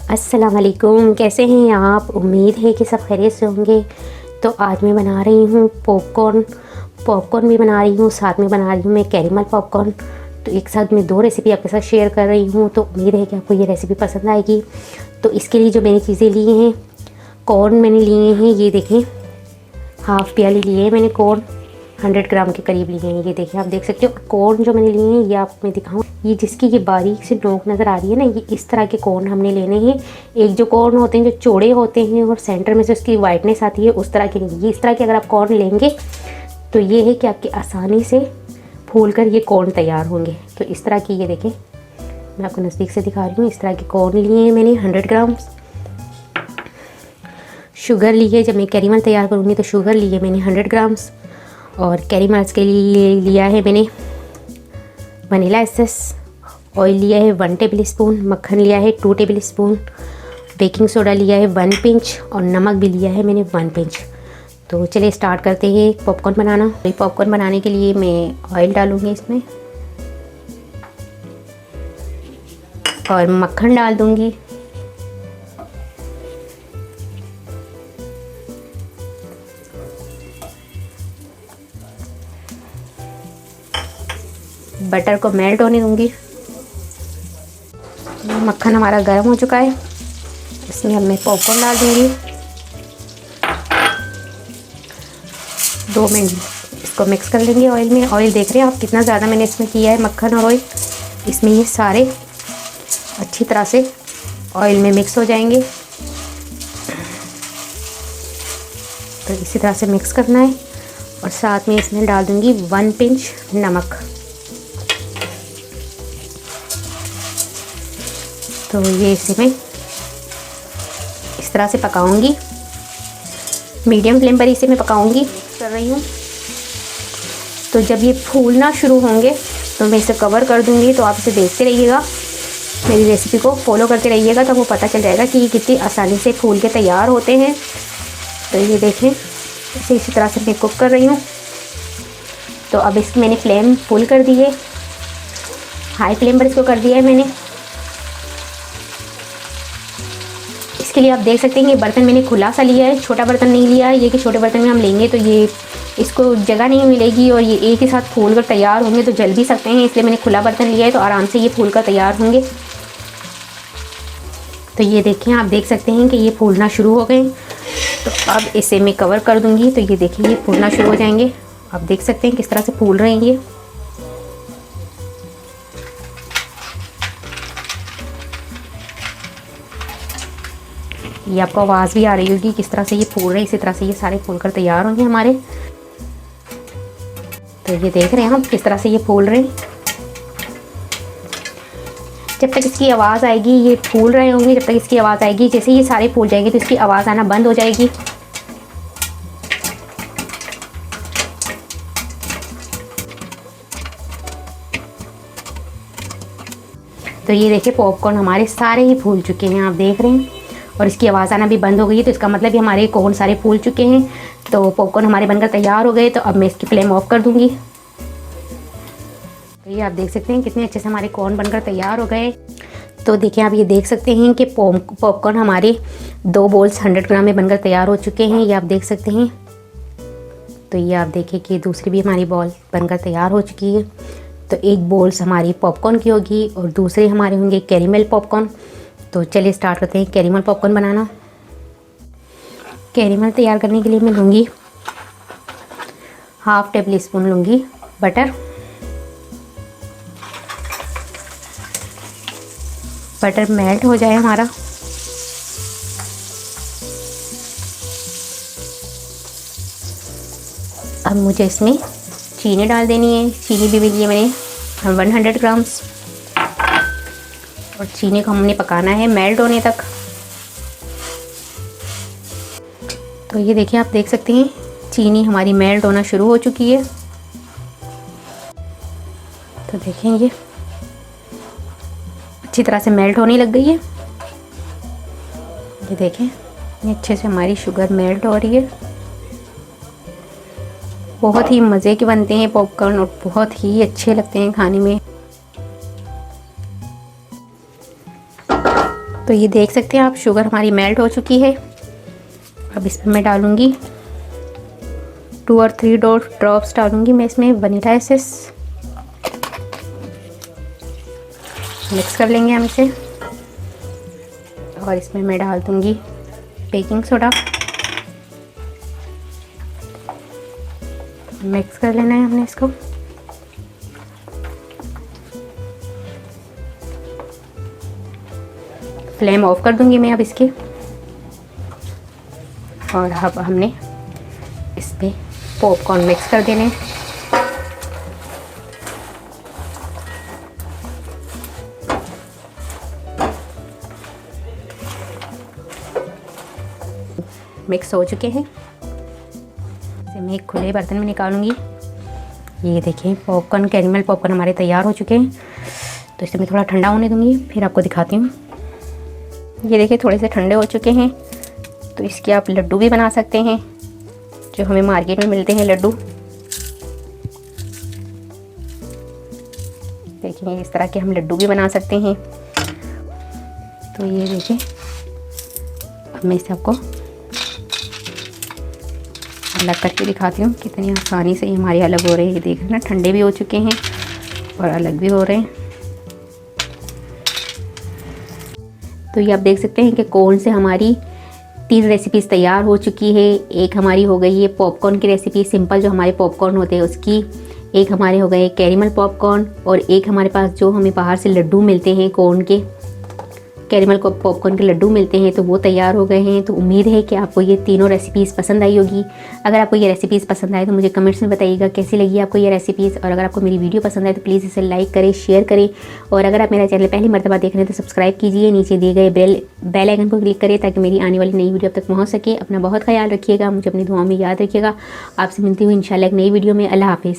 अस्सलाम वालेकुम, कैसे हैं आप। उम्मीद है कि सब खैरियत से होंगे। तो आज मैं बना रही हूँ पॉपकॉर्न भी बना रही हूँ, साथ में बना रही हूँ मैं कैरेमल पॉपकॉर्न। तो एक साथ मैं दो रेसिपी आपके साथ शेयर कर रही हूँ। तो उम्मीद है कि आपको ये रेसिपी पसंद आएगी। तो इसके लिए जो मैंने चीज़ें ली हैं, कॉर्न मैंने लिए हैं, ये देखें हाफ़ प्याली लिए हैं मैंने कॉर्न, 100 ग्राम के करीब लिए हैं। ये देखिए, आप देख सकते हो कॉर्न जो मैंने लिए हैं, ये आपको मैं दिखाऊँ। ये जिसकी ये बारीक से नोक नज़र आ रही है ना, ये इस तरह के कॉर्न हमने लेने हैं। एक जो कॉर्न होते हैं जो चौड़े होते हैं और सेंटर में से उसकी वाइटनेस आती है, उस तरह के नहीं। ये इस तरह के अगर आप कॉर्न लेंगे तो ये है कि आपकी आसानी से फूल कर ये कॉर्न तैयार होंगे। तो इस तरह की, ये देखें, मैं आपको नज़दीक से दिखा रही हूँ। इस तरह के कॉर्न लिए हैं मैंने 100 ग्राम। शुगर ली है, जब मैं कैरेमल तैयार करूँगी तो शुगर ली है मैंने 100 ग्राम्स। और कैरेमल्स के लिए लिया है मैंने वनीला एसेंस। ऑयल लिया है 1 टेबल स्पून, मक्खन लिया है 2 टेबल स्पून, बेकिंग सोडा लिया है 1 पिंच और नमक भी लिया है मैंने 1 पिंच। तो चलिए स्टार्ट करते हैं पॉपकॉर्न बनाना। पॉपकॉर्न बनाने के लिए मैं ऑयल डालूँगी इसमें और मक्खन डाल दूँगी। बटर को मेल्ट होने दूँगी। मक्खन हमारा गर्म हो चुका है, इसमें अब मैं पॉपकॉर्न डाल दूँगी। 2 मिनट इसको मिक्स कर लेंगे ऑयल में। ऑयल देख रहे हैं आप कितना ज़्यादा मैंने इसमें किया है, मक्खन और ऑयल। इसमें ये सारे अच्छी तरह से ऑयल में मिक्स हो जाएंगे। तो इसी तरह से मिक्स करना है और साथ में इसमें डाल दूँगी 1 पिंच नमक। तो ये इसे मैं इस तरह से पकाऊंगी, मीडियम फ्लेम पर इसे मैं पकाऊंगी कर रही हूँ। तो जब ये फूलना शुरू होंगे तो मैं इसे कवर कर दूँगी। तो आप इसे देखते रहिएगा, मेरी रेसिपी को फॉलो करते रहिएगा, तो आपको पता चल जाएगा कि ये कितनी आसानी से फूल के तैयार होते हैं। तो ये देखें, इसे इसी तरह से मैं कुक कर रही हूँ। तो अब इसकी मैंने फ्लेम फुल कर दी है, हाई फ्लेम पर इसको कर दिया है मैंने। इसके लिए आप देख सकते हैं कि बर्तन मैंने खुला सा लिया है, छोटा बर्तन नहीं लिया है। ये कि छोटे बर्तन में हम लेंगे तो ये इसको जगह नहीं मिलेगी और ये एक ही साथ फूल कर तैयार होंगे तो जल भी सकते हैं। इसलिए मैंने खुला बर्तन लिया है, तो आराम से ये फूल कर तैयार होंगे। तो ये देखें, आप देख सकते हैं कि ये फूलना शुरू हो गए। तो अब इसे मैं कवर कर दूँगी। तो ये देखिए, ये फूलना शुरू हो जाएंगे। आप देख सकते हैं किस तरह से फूल रहे हैं ये आपको आवाज़ भी आ रही होगी किस तरह से ये फूल रहे हैं। इसी तरह से ये सारे फूल कर तैयार होंगे हमारे। तो ये देख रहे हैं हम किस तरह से ये फूल रहे हैं। जब तक इसकी आवाज़ आएगी, ये फूल रहे होंगे, जब तक इसकी आवाज़ आएगी, जैसे ये सारे फूल जाएंगे तो इसकी आवाज़ आना बंद हो जाएगी। तो ये देखिए, पॉपकॉर्न हमारे सारे ही फूल चुके हैं, आप देख रहे हैं, और इसकी आवाज़ आना भी बंद हो गई है। तो इसका मतलब ये हमारे कॉर्न सारे फूल चुके हैं। तो पॉपकॉर्न हमारे बनकर तैयार हो गए। तो अब मैं इसकी फ्लेम ऑफ कर दूंगी। तो ये आप देख सकते हैं कितने अच्छे से हमारे कॉर्न बनकर तैयार हो गए। तो देखिए, आप ये देख सकते हैं कि पॉपकॉर्न हमारे 2 बॉल्स 100 ग्राम में बनकर तैयार हो चुके हैं। ये आप देख सकते हैं। तो ये आप देखिए कि दूसरी भी हमारी बॉल बनकर तैयार हो चुकी है। तो एक बॉल्स हमारी पॉपकॉर्न की होगी और दूसरे हमारे होंगे कैरेमल पॉपकॉर्न। तो चलिए स्टार्ट करते हैं कैरेमल पॉपकॉर्न बनाना। कैरेमल तैयार करने के लिए मैं लूँगी हाफ़ टेबल स्पून लूँगी बटर। बटर मेल्ट हो जाए हमारा। अब मुझे इसमें चीनी डाल देनी है। चीनी भी लिए मैंने 100 ग्राम्स और चीनी को हमने पकाना है मेल्ट होने तक। तो ये देखिए, आप देख सकते हैं चीनी हमारी मेल्ट होना शुरू हो चुकी है। तो देखें, ये अच्छी तरह से मेल्ट होने लग गई है। ये देखें, ये अच्छे से हमारी शुगर मेल्ट हो रही है। बहुत ही मज़े के बनते हैं पॉपकॉर्न और बहुत ही अच्छे लगते हैं खाने में। तो ये देख सकते हैं आप, शुगर हमारी मेल्ट हो चुकी है। अब इसमें मैं डालूँगी 2 और 3 ड्रॉप्स डालूँगी मैं इसमें वनीला एसेंस। मिक्स कर लेंगे हम इसे और इसमें मैं डाल दूँगी बेकिंग सोडा। मिक्स कर लेना है हमने इसको। फ्लेम ऑफ कर दूंगी मैं अब इसकी। और अब हमने इसमें पॉपकॉर्न मिक्स कर देने। मिक्स हो चुके हैं। इसे मैं एक खुले बर्तन में निकालूंगी। ये देखें पॉपकॉर्न, कैरेमल पॉपकॉर्न हमारे तैयार हो चुके हैं। तो इसे मैं थोड़ा ठंडा होने दूंगी, फिर आपको दिखाती हूँ। ये देखिए थोड़े से ठंडे हो चुके हैं। तो इसके आप लड्डू भी बना सकते हैं, जो हमें मार्केट में मिलते हैं लड्डू। देखिए इस तरह के हम लड्डू भी बना सकते हैं। तो ये देखिए अब मैं इसे आपको अलग करके दिखाती हूँ कितनी आसानी से ये हमारे अलग हो रहे हैं। ये देख रहे हैं ना, ठंडे भी हो चुके हैं और अलग भी हो रहे हैं। तो ये आप देख सकते हैं कि कौन से हमारी 3 रेसिपीज़ तैयार हो चुकी है। एक हमारी हो गई है पॉपकॉर्न की रेसिपी, सिंपल जो हमारे पॉपकॉर्न होते हैं उसकी। एक हमारे हो गए कैरेमल पॉपकॉर्न, और एक हमारे पास जो हमें बाहर से लड्डू मिलते हैं कॉर्न के, कैरेमल को पॉपकॉर्न के लड्डू मिलते हैं, तो वो तैयार हो गए हैं। तो उम्मीद है कि आपको ये तीनों रेसिपीज़ पसंद आई होगी। अगर आपको ये रेसिपीज़ पसंद आए तो मुझे कमेंट्स में बताइएगा कैसी लगी आपको ये रेसिपीज़। और अगर आपको मेरी वीडियो पसंद आए तो प्लीज़ इसे लाइक करें, शेयर करें। और अगर आप मेरा चैनल पहली मर्तबा देख रहे हैं तो सब्सक्राइब कीजिए। नीचे दिए गए बेल आइकन को क्लिक करें ताकि मेरी आने वाली नई वीडियो अब तक पहुँच सके। अपना बहुत ख्याल रखिएगा, मुझे अपनी दुआओं में याद रखिएगा। आपसे मिलती हूँ इंशाल्लाह एक नई वीडियो में। अल्लाह हाफिज़।